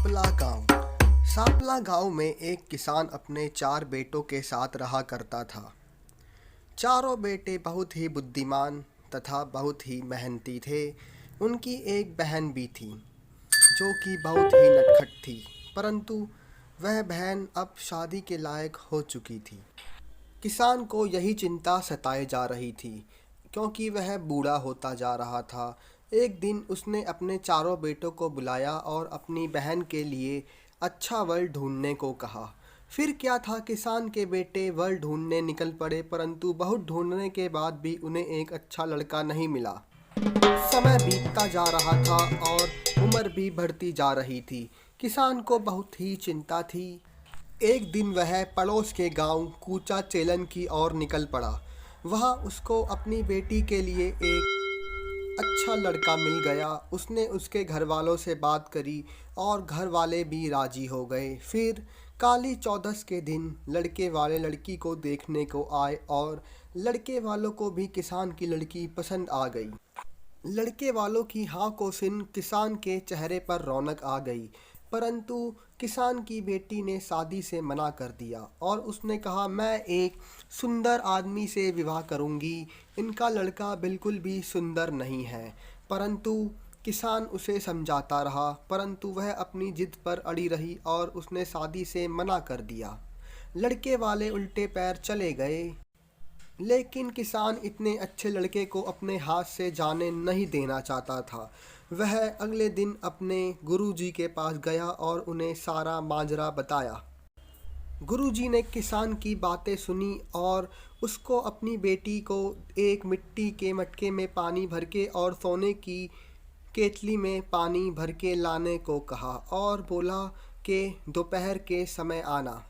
सापला गांव। सापला गांव में एक किसान अपने 4 बेटों के साथ रहा करता था। चारों बेटे बहुत ही बुद्धिमान तथा बहुत ही मेहनती थे। उनकी एक बहन भी थी जो कि बहुत ही नटखट थी, परंतु वह बहन अब शादी के लायक हो चुकी थी। किसान को यही चिंता सताए जा रही थी क्योंकि वह बूढ़ा होता जा रहा था। एक दिन उसने अपने चारों बेटों को बुलाया और अपनी बहन के लिए अच्छा वर ढूंढने को कहा। फिर क्या था, किसान के बेटे वर ढूंढने निकल पड़े, परंतु बहुत ढूंढने के बाद भी उन्हें एक अच्छा लड़का नहीं मिला। समय बीतता जा रहा था और उम्र भी बढ़ती जा रही थी। किसान को बहुत ही चिंता थी। एक दिन वह पड़ोस के गांव कूचा चेलन की ओर निकल पड़ा। वहां उसको अपनी बेटी के लिए एक अच्छा लड़का मिल गया। उसने उसके घर वालों से बात करी और घर वाले भी राजी हो गए। फिर काली चौदस के दिन लड़के वाले लड़की को देखने को आए और लड़के वालों को भी किसान की लड़की पसंद आ गई। लड़के वालों की हाँ को सुन किसान के चेहरे पर रौनक आ गई, परंतु किसान की बेटी ने शादी से मना कर दिया और उसने कहा, मैं एक सुंदर आदमी से विवाह करूंगी। इनका लड़का बिल्कुल भी सुंदर नहीं है। परंतु किसान उसे समझाता रहा, परंतु वह अपनी जिद पर अड़ी रही और उसने शादी से मना कर दिया। लड़के वाले उल्टे पैर चले गए, लेकिन किसान इतने अच्छे लड़के को अपने हाथ से जाने नहीं देना चाहता था। वह अगले दिन अपने गुरुजी के पास गया और उन्हें सारा माजरा बताया। गुरुजी ने किसान की बातें सुनी और उसको अपनी बेटी को एक मिट्टी के मटके में पानी भर के और सोने की केतली में पानी भर के लाने को कहा और बोला कि दोपहर के समय आना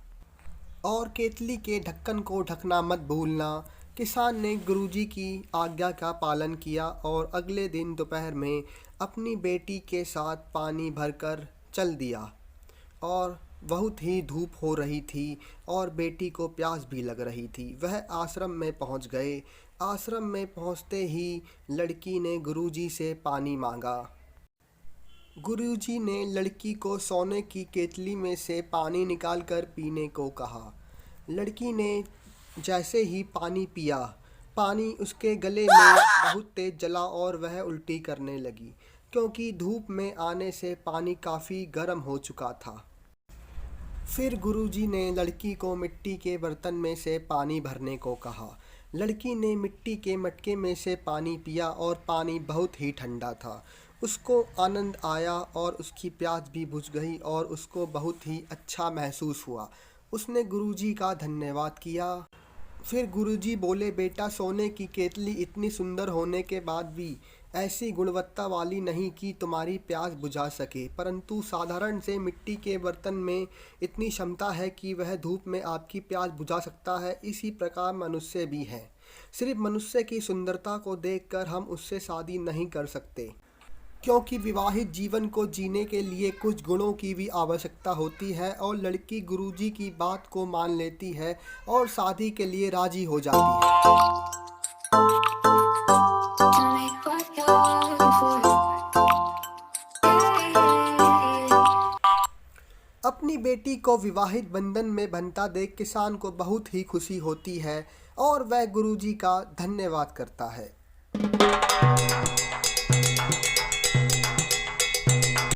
और केतली के ढक्कन को ढकना मत भूलना। किसान ने गुरुजी की आज्ञा का पालन किया और अगले दिन दोपहर में अपनी बेटी के साथ पानी भरकर चल दिया और बहुत ही धूप हो रही थी और बेटी को प्यास भी लग रही थी। वह आश्रम में पहुंच गए। आश्रम में पहुंचते ही लड़की ने गुरुजी से पानी मांगा। गुरुजी ने लड़की को सोने की केतली में से पानी निकालकर पीने को कहा। लड़की ने जैसे ही पानी पिया, पानी उसके गले में बहुत तेज जला और वह उल्टी करने लगी क्योंकि धूप में आने से पानी काफ़ी गर्म हो चुका था। फिर गुरुजी ने लड़की को मिट्टी के बर्तन में से पानी भरने को कहा। लड़की ने मिट्टी के मटके में से पानी पिया और पानी बहुत ही ठंडा था। उसको आनंद आया और उसकी प्यास भी बुझ गई और उसको बहुत ही अच्छा महसूस हुआ। उसने गुरुजी का धन्यवाद किया। फिर गुरुजी बोले, बेटा, सोने की केतली इतनी सुंदर होने के बाद भी ऐसी गुणवत्ता वाली नहीं कि तुम्हारी प्यास बुझा सके, परंतु साधारण से मिट्टी के बर्तन में इतनी क्षमता है कि वह धूप में आपकी प्यास बुझा सकता है। इसी प्रकार मनुष्य भी है। सिर्फ मनुष्य की सुंदरता को देखकर हम उससे शादी नहीं कर सकते, क्योंकि विवाहित जीवन को जीने के लिए कुछ गुणों की भी आवश्यकता होती है। और लड़की गुरुजी की बात को मान लेती है और शादी के लिए राजी हो जाती है। अपनी बेटी को विवाहित बंधन में बंधता देख किसान को बहुत ही खुशी होती है और वह गुरुजी का धन्यवाद करता है।